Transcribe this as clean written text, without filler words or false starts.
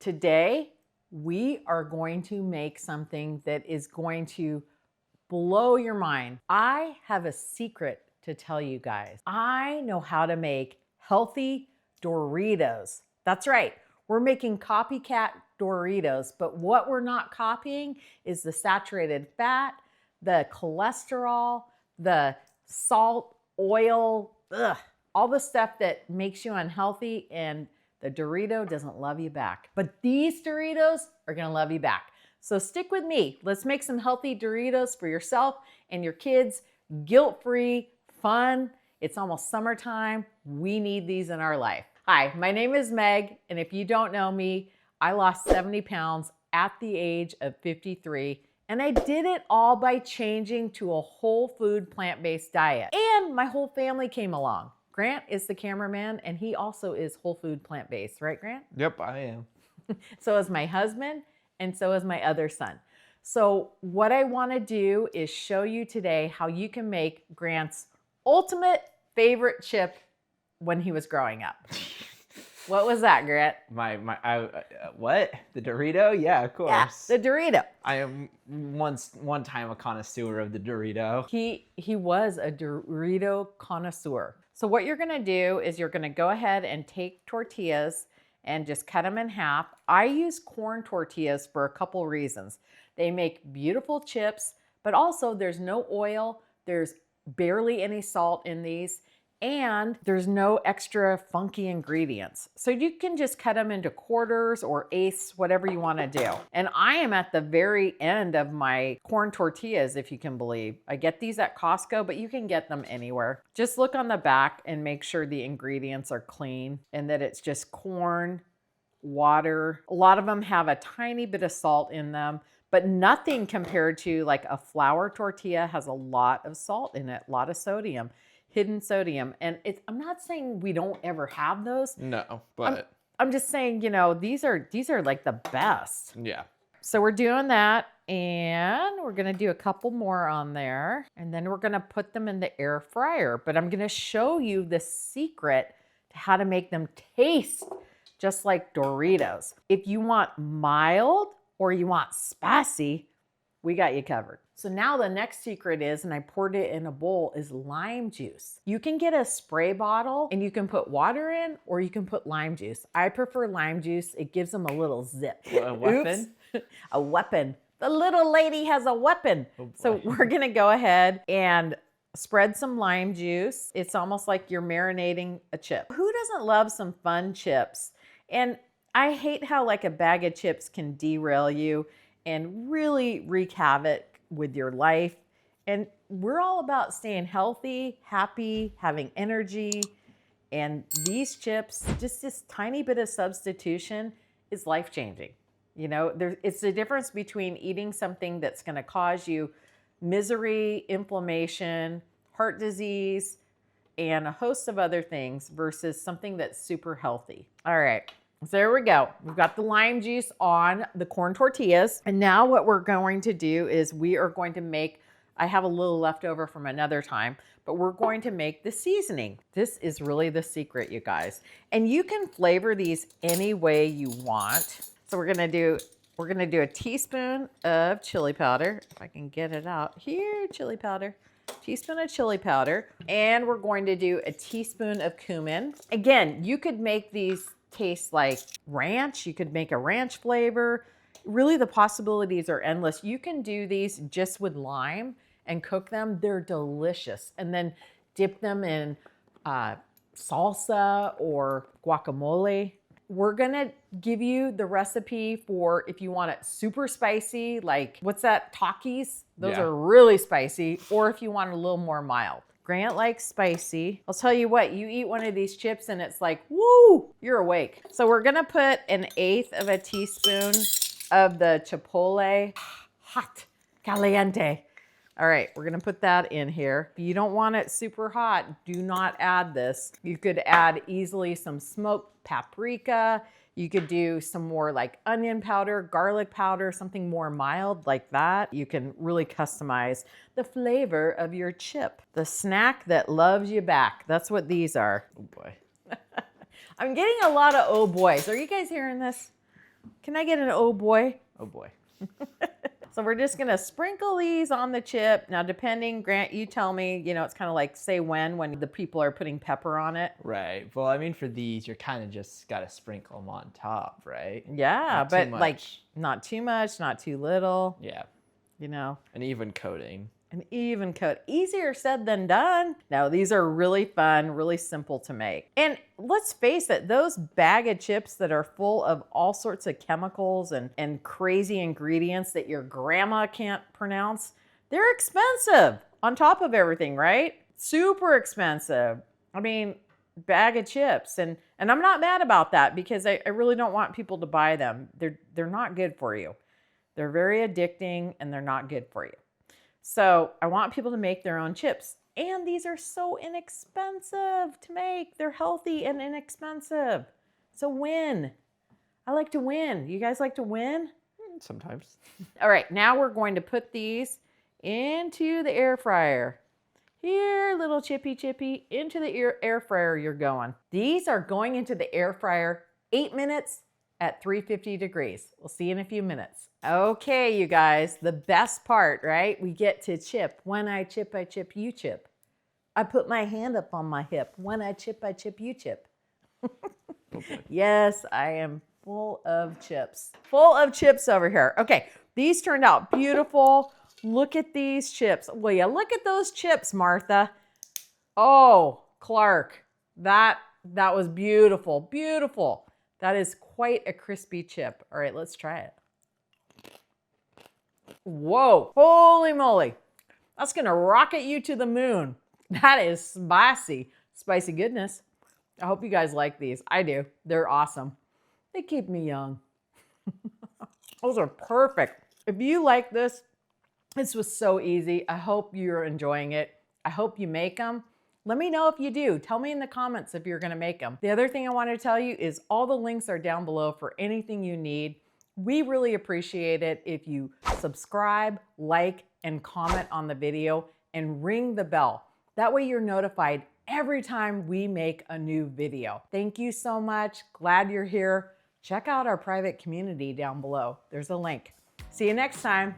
Today, we are going to make something that is going to blow your mind. I have a secret to tell you guys. I know how to make healthy Doritos. That's right. We're making copycat Doritos, but what we're not copying is the saturated fat, the cholesterol, the salt, oil, all the stuff that makes you unhealthy, and the Dorito doesn't love you back. But these Doritos are gonna love you back. So stick with me. Let's make some healthy Doritos for yourself and your kids. Guilt-free, fun. It's almost summertime. We need these in our life. Hi, my name is Meg, and if you don't know me, I lost 70 pounds at the age of 53, and I did it all by changing to a whole food, plant-based diet. And my whole family came along. Grant is the cameraman, and he also is whole food, plant-based, right, Grant? Yep, I am. So is my husband, and so is my other son. So what I want to do is show you today how you can make Grant's ultimate favorite chip when he was growing up. What was that, Grant? What? The Dorito? Yeah, of course. Yeah, the Dorito. I am one time a connoisseur of the Dorito. He was a Dorito connoisseur. So what you're gonna do is you're gonna go ahead and take tortillas and just cut them in half. I use corn tortillas for a couple reasons. They make beautiful chips, but also there's no oil, there's barely any salt in these, and there's no extra funky ingredients. So you can just cut them into quarters or eighths, whatever you want to do. And I am at the very end of my corn tortillas, if you can believe. I get these at Costco, but you can get them anywhere. Just look on the back and make sure the ingredients are clean and that it's just corn, water. A lot of them have a tiny bit of salt in them, but nothing compared to like a flour tortilla has a lot of salt in it, a lot of sodium. Hidden sodium. And I'm not saying we don't ever have those. No, but I'm just saying, you know, these are like the best. Yeah. So we're doing that, and we're gonna do a couple more on there, and then we're gonna put them in the air fryer. But I'm gonna show you the secret to how to make them taste just like Doritos. If you want mild or you want spicy, we got you covered. So now the next secret is, and I poured it in a bowl, is lime juice. You can get a spray bottle and you can put water in, or you can put lime juice. I prefer lime juice. It gives them a little zip. A weapon? A weapon. The little lady has a weapon. Oh, so we're gonna go ahead and spread some lime juice. It's almost like you're marinating a chip. Who doesn't love some fun chips? And I hate how like a bag of chips can derail you and really wreak havoc with your life. And we're all about staying healthy, happy, having energy. And these chips, just this tiny bit of substitution is life-changing. You know, it's the difference between eating something that's gonna cause you misery, inflammation, heart disease, and a host of other things versus something that's super healthy. All right. So there we go. We've got the lime juice on the corn tortillas. And now what we're going to do is we are going to make, I have a little leftover from another time, but we're going to make the seasoning. This is really the secret, you guys. And you can flavor these any way you want. So we're gonna do a teaspoon of chili powder. If I can get it out here, chili powder. Teaspoon of chili powder. And we're going to do a teaspoon of cumin. Again, you could make these taste like ranch. You could make a ranch flavor. Really, the possibilities are endless. You can do these just with lime and cook them. They're delicious. And then dip them in salsa or guacamole. We're gonna give you the recipe for if you want it super spicy, like what's that, Takis? Those are really spicy. Or if you want it a little more mild. Grant likes spicy. I'll tell you what, you eat one of these chips and it's like, woo, you're awake. So we're gonna put 1/8 of a teaspoon of the chipotle, hot, caliente. All right, we're gonna put that in here. If you don't want it super hot, do not add this. You could add easily some smoked paprika. You could do some more like onion powder, garlic powder, something more mild like that. You can really customize the flavor of your chip. The snack that loves you back. That's what these are. Oh boy. I'm getting a lot of oh boys. Are you guys hearing this? Can I get an oh boy? Oh boy. So we're just gonna sprinkle these on the chip. Now, depending, Grant, you tell me, you know, it's kind of like say when the people are putting pepper on it. Right. Well, I mean, for these, you're kind of just got to sprinkle them on top, right? Yeah, Not but too like much. not too much, not too little, Yeah. you know. An even coating. An even coat. Easier said than done. Now, these are really fun, really simple to make. And let's face it, those bag of chips that are full of all sorts of chemicals and crazy ingredients that your grandma can't pronounce, they're expensive on top of everything, right? Super expensive. I mean, bag of chips. And I'm not mad about that because I really don't want people to buy them. They're not good for you. They're very addicting and they're not good for you. So I want people to make their own chips. And these are so inexpensive to make. They're healthy and inexpensive. It's a win. I like to win. You guys like to win? Sometimes. All right, now we're going to put these into the air fryer. Here, little chippy, into the air fryer you're going. These are going into the air fryer 8 minutes at 350 degrees. We'll see you in a few minutes. Okay, you guys, the best part, right? We get to chip. When I chip, you chip. I put my hand up on my hip. When I chip, you chip. Okay. Yes, I am full of chips. Full of chips over here. Okay, these turned out beautiful. Look at these chips. Will you look at those chips, Martha? Oh, Clark, that was beautiful, beautiful. That is quite a crispy chip. All right, let's try it. Whoa, holy moly. That's gonna rocket you to the moon. That is spicy, spicy goodness. I hope you guys like these. I do, they're awesome. They keep me young. Those are perfect. If you like this was so easy. I hope you're enjoying it. I hope you make them. Let me know if you do. Tell me in the comments if you're gonna make them. The other thing I want to tell you is all the links are down below for anything you need. We really appreciate it if you subscribe, like, and comment on the video and ring the bell. That way you're notified every time we make a new video. Thank you so much. Glad you're here. Check out our private community down below. There's a link. See you next time.